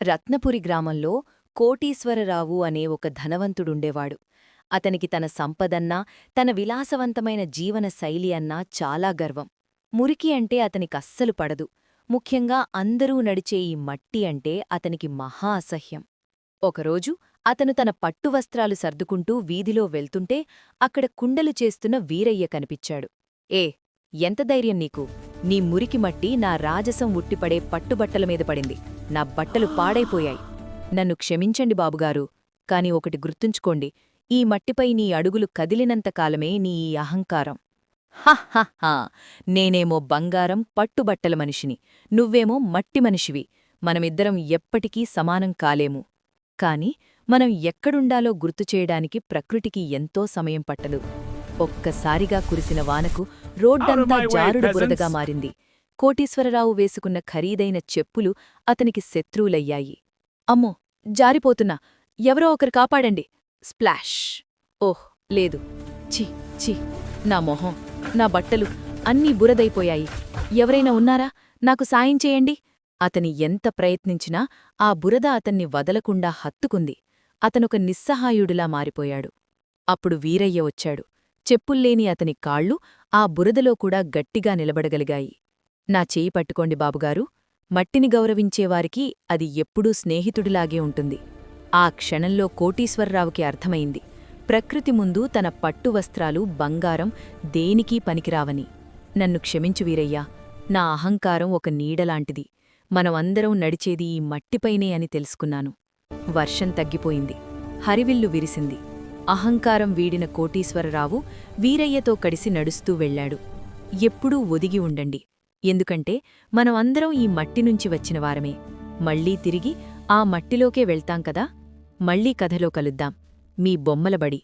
రత్నపురి గ్రామంలో కోటీశ్వరరావు అనే ఒక ధనవంతుడుండేవాడు. అతనికి తన సంపదన్నా, తన విలాసవంతమైన జీవన శైలి అన్నా చాలా గర్వం. మురికి అంటే అతనికస్సలు పడదు. ముఖ్యంగా అందరూ నడిచే ఈ మట్టి అంటే అతనికి మహా అసహ్యం. ఒకరోజు అతను తన పట్టువస్త్రాలు సర్దుకుంటూ వీధిలో వెళ్తుంటే అక్కడ కుండలు చేస్తున్న వీరయ్య కనిపిచ్చాడు. ఏ ఎంత ధైర్యం నీకు? నీ మురికి మట్టి నా రాజసం ఉట్టిపడే పట్టుబట్టల మీద పడింది. నా బట్టలు పాడైపోయాయి. నన్ను క్షమించండి బాబుగారు, కాని ఒకటి గుర్తుంచుకోండి, ఈ మట్టిపై నీ అడుగులు కదిలినంతకాలమే నీ ఈ అహంకారం. హహ్హహా, నేనేమో బంగారం పట్టుబట్టల మనిషిని, నువ్వేమో మట్టి మనిషివి. మనమిద్దరం ఎప్పటికీ సమానం కాలేము. కాని మనం ఎక్కడుండాలో గుర్తుచేయడానికి ప్రకృతికి ఎంతో సమయం పట్టదు. ఒక్కసారిగా కురిసిన వానకు రోడ్డంతా జారుడు బురదగా మారింది. కోటీశ్వరరావు వేసుకున్న ఖరీదైన చెప్పులు అతనికి శత్రువులయ్యాయి. అమ్మో, జారిపోతున్నా, ఎవరో ఒకరు కాపాడండి! స్ప్లాష్! ఓహ్ లేదు, ఛీ ఛీ, నా మొహం, నా బట్టలు అన్నీ బురదైపోయాయి. ఎవరైనా ఉన్నారా? నాకు సాయం చేయండి! అతని ఎంత ప్రయత్నించినా ఆ బురద అతన్ని వదలకుండా హత్తుకుంది. అతనొక నిస్సహాయుడిలా మారిపోయాడు. అప్పుడు వీరయ్య వచ్చాడు. చెప్పుల్లేని అతని కాళ్ళు ఆ బురదలో కూడా గట్టిగా నిలబడగలిగాయి. నా చేయి పట్టుకోండి బాబుగారు. మట్టిని గౌరవించేవారికి అది ఎప్పుడూ స్నేహితుడిలాగే ఉంటుంది. ఆ క్షణంలో కోటీశ్వరరావుకి అర్థమైంది, ప్రకృతి ముందు తన పట్టువస్త్రాలు బంగారం దేనికీ పనికిరావని. నన్ను క్షమించు వీరయ్యా, నా అహంకారం ఒక నీడలాంటిది. మనమందరం నడిచేది ఈ మట్టిపైనే అని తెలుసుకున్నాను. వర్షం తగ్గిపోయింది. హరివిల్లు విరిసింది. అహంకారం వీడిన కోటీశ్వరరావు వీరయ్యతో కలిసి నడుస్తూ వెళ్లాడు. ఎప్పుడూ ఒదిగి ఉండండి, ఎందుకంటే మనం అందరం ఈ మట్టినుంచి వచ్చినవారమే. మళ్లీ తిరిగి ఆ మట్టిలోకే వెళ్తాం కదా. మళ్లీ కథలో కలుద్దాం. మీ బొమ్మలబడి.